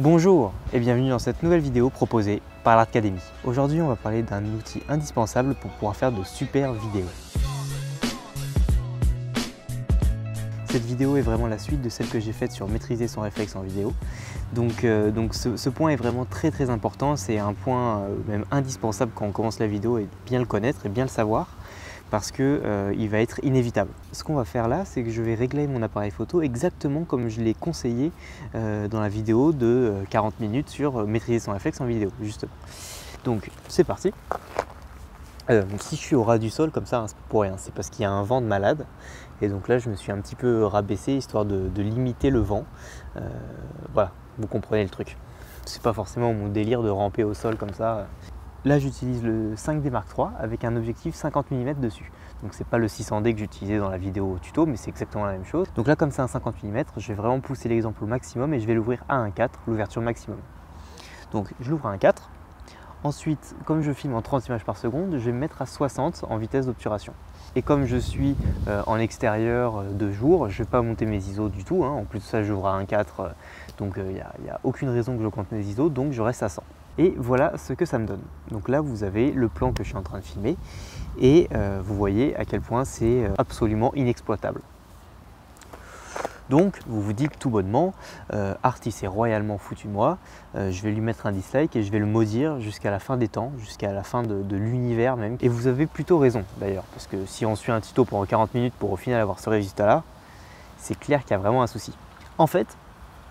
Bonjour et bienvenue dans cette nouvelle vidéo proposée par l'Artcademy. Aujourd'hui on va parler d'un outil indispensable pour pouvoir faire de super vidéos. Cette vidéo est vraiment la suite de celle que j'ai faite sur maîtriser son réflexe en vidéo. Donc ce point est vraiment très important, c'est un point même indispensable quand on commence la vidéo et bien le connaître et bien le savoir. Parce qu'il va être inévitable. Ce qu'on va faire là, c'est que je vais régler mon appareil photo exactement comme je l'ai conseillé dans la vidéo de 40 minutes sur maîtriser son réflexe en vidéo, justement. Donc c'est parti. Donc, si je suis au ras du sol comme ça, hein, c'est pour rien, c'est parce qu'il y a un vent de malade. Et donc là, je me suis un petit peu rabaissé histoire de limiter le vent. Voilà, vous comprenez le truc. C'est pas forcément mon délire de ramper au sol comme ça. Là, j'utilise le 5D Mark III avec un objectif 50 mm dessus. Donc c'est pas le 600D que j'utilisais dans la vidéo tuto, mais c'est exactement la même chose. Donc là, comme c'est un 50 mm, je vais vraiment pousser l'exemple au maximum et je vais l'ouvrir à 1.4, l'ouverture maximum. Donc je l'ouvre à 1.4. Ensuite, comme je filme en 30 images par seconde, je vais me mettre à 60 en vitesse d'obturation. Et comme je suis en extérieur de jour, je ne vais pas monter mes ISO du tout. Hein. En plus de ça, j'ouvre à 1.4, donc il n'y a aucune raison que j'augmente mes ISO, donc je reste à 100. Et voilà ce que ça me donne. Donc là, vous avez le plan que je suis en train de filmer et vous voyez à quel point c'est absolument inexploitable. Donc, vous vous dites tout bonnement, Arty s'est royalement foutu de moi, je vais lui mettre un dislike et je vais le maudire jusqu'à la fin des temps, jusqu'à la fin de l'univers même. Et vous avez plutôt raison d'ailleurs, parce que si on suit un tuto pendant 40 minutes pour au final avoir ce résultat-là, c'est clair qu'il y a vraiment un souci. En fait,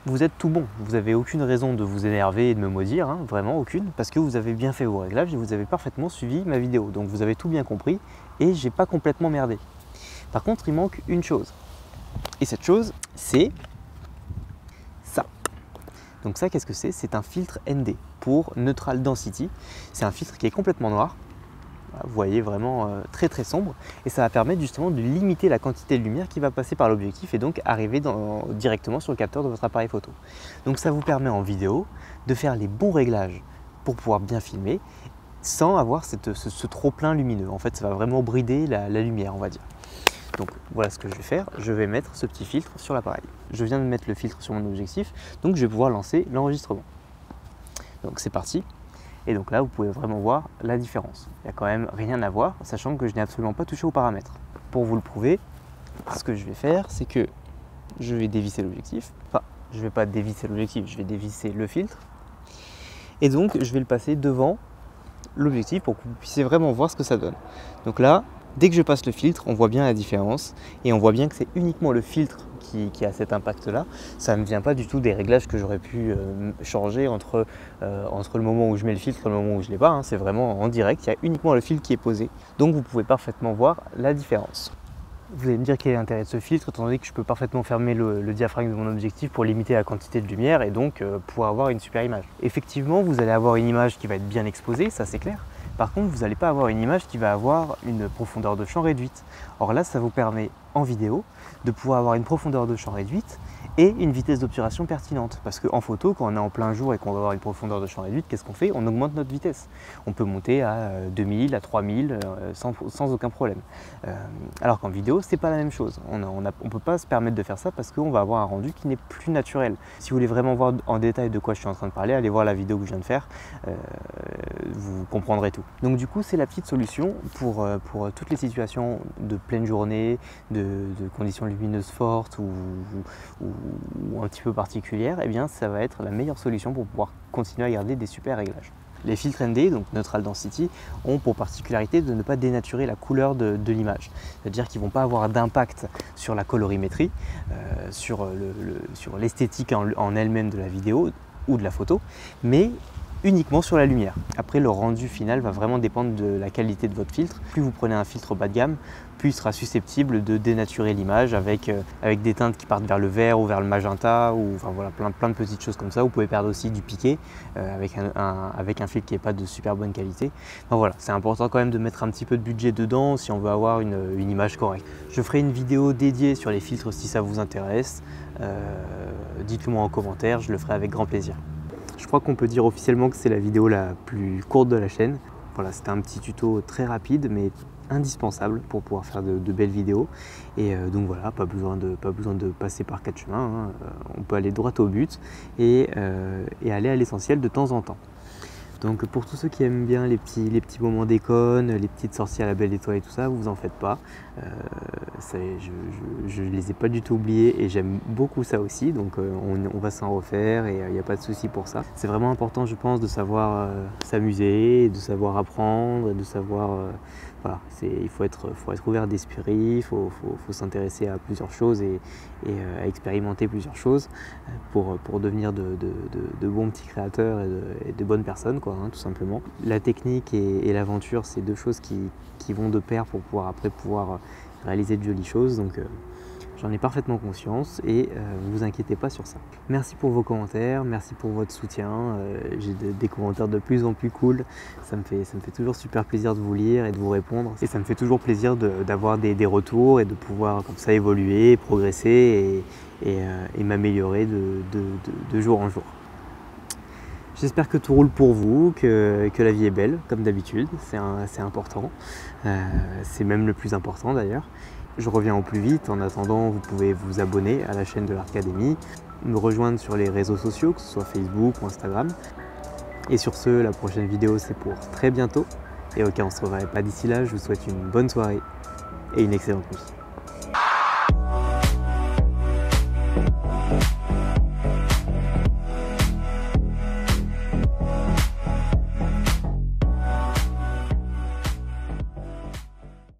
vous êtes tout bon, vous n'avez aucune raison de vous énerver et de me maudire, hein, vraiment aucune, parce que vous avez bien fait vos réglages et vous avez parfaitement suivi ma vidéo. Donc vous avez tout bien compris et j'ai pas complètement merdé. Par contre, il manque une chose. Et cette chose, c'est ça. Donc ça, qu'est-ce que c'est? C'est un filtre ND pour Neutral Density. C'est un filtre qui est complètement noir. Vous voyez, vraiment très sombre. Et ça va permettre justement de limiter la quantité de lumière qui va passer par l'objectif et donc arriver directement sur le capteur de votre appareil photo. Donc ça vous permet en vidéo de faire les bons réglages pour pouvoir bien filmer sans avoir ce trop-plein lumineux. En fait, ça va vraiment brider la lumière, on va dire. Donc voilà ce que je vais faire, je vais mettre ce petit filtre sur l'appareil. Je viens de mettre le filtre sur mon objectif, donc je vais pouvoir lancer l'enregistrement. Donc c'est parti. Et donc là, vous pouvez vraiment voir la différence. Il n'y a quand même rien à voir, sachant que je n'ai absolument pas touché aux paramètres. Pour vous le prouver, ce que je vais faire, c'est que je vais dévisser l'objectif. Enfin, je ne vais pas dévisser l'objectif, je vais dévisser le filtre. Et donc, je vais le passer devant l'objectif pour que vous puissiez vraiment voir ce que ça donne. Donc là, dès que je passe le filtre, on voit bien la différence et on voit bien que c'est uniquement le filtre qui a cet impact-là. Ça ne vient pas du tout des réglages que j'aurais pu changer entre le moment où je mets le filtre et le moment où je ne l'ai pas. Hein. C'est vraiment en direct, il y a uniquement le filtre qui est posé. Donc vous pouvez parfaitement voir la différence. Vous allez me dire quel est l'intérêt de ce filtre, étant donné que je peux parfaitement fermer le diaphragme de mon objectif pour limiter la quantité de lumière et donc pouvoir avoir une super image. Effectivement, vous allez avoir une image qui va être bien exposée, ça c'est clair. Par contre, vous n'allez pas avoir une image qui va avoir une profondeur de champ réduite. Or là, ça vous permet en vidéo de pouvoir avoir une profondeur de champ réduite et une vitesse d'obturation pertinente. Parce qu'en photo, quand on est en plein jour et qu'on va avoir une profondeur de champ réduite, qu'est-ce qu'on fait? On augmente notre vitesse. On peut monter à 2000, à 3000 sans aucun problème. Alors qu'en vidéo, c'est pas la même chose. On ne peut pas se permettre de faire ça parce qu'on va avoir un rendu qui n'est plus naturel. Si vous voulez vraiment voir en détail de quoi je suis en train de parler, allez voir la vidéo que je viens de faire. Vous comprendrez tout. Donc du coup, c'est la petite solution pour toutes les situations de pleine journée, de conditions lumineuses fortes ou un petit peu particulières. Et bien, ça va être la meilleure solution pour pouvoir continuer à garder des super réglages. Les filtres ND, donc Neutral Density, ont pour particularité de ne pas dénaturer la couleur de l'image. C'est-à-dire qu'ils ne vont pas avoir d'impact sur la colorimétrie, sur l'esthétique en elle-même de la vidéo ou de la photo, mais uniquement sur la lumière. Après, le rendu final va vraiment dépendre de la qualité de votre filtre. Plus vous prenez un filtre bas de gamme, plus il sera susceptible de dénaturer l'image avec des teintes qui partent vers le vert ou vers le magenta, ou enfin voilà, plein de petites choses comme ça. Vous pouvez perdre aussi du piqué avec un filtre qui n'est pas de super bonne qualité. Enfin, voilà, c'est important quand même de mettre un petit peu de budget dedans si on veut avoir une image correcte. Je ferai une vidéo dédiée sur les filtres si ça vous intéresse. Dites-le moi en commentaire, je le ferai avec grand plaisir. Je crois qu'on peut dire officiellement que c'est la vidéo la plus courte de la chaîne. Voilà, c'était un petit tuto très rapide mais indispensable pour pouvoir faire de belles vidéos. Et donc voilà, pas besoin de passer par 4 chemins, hein. On peut aller droit au but et aller à l'essentiel de temps en temps. Donc pour tous ceux qui aiment bien les petits moments déconne, les petites sorties à la belle étoile et tout ça, vous en faites pas. Je les ai pas du tout oubliés et j'aime beaucoup ça aussi, donc on va s'en refaire et il n'y a pas de souci pour ça. C'est vraiment important, je pense, de savoir s'amuser, de savoir apprendre, de savoir... voilà, il faut être ouvert d'esprit, il faut s'intéresser à plusieurs choses et à expérimenter plusieurs choses pour devenir de bons petits créateurs et de bonnes personnes, quoi, hein, tout simplement. La technique et l'aventure, c'est deux choses qui vont de pair pour pouvoir réaliser de jolies choses. Donc j'en ai parfaitement conscience et ne vous inquiétez pas sur ça. Merci pour vos commentaires, merci pour votre soutien. J'ai des commentaires de plus en plus cool. Ça me fait toujours super plaisir de vous lire et de vous répondre. Et ça me fait toujours plaisir d'avoir des retours et de pouvoir comme ça évoluer, progresser et m'améliorer de jour en jour. J'espère que tout roule pour vous, que la vie est belle, comme d'habitude, c'est important. C'est même le plus important d'ailleurs. Je reviens au plus vite. En attendant, vous pouvez vous abonner à la chaîne de l'Arcadémie, me rejoindre sur les réseaux sociaux, que ce soit Facebook ou Instagram. Et sur ce, la prochaine vidéo, c'est pour très bientôt. Et au cas où on ne se reverrait pas d'ici là, je vous souhaite une bonne soirée et une excellente nuit.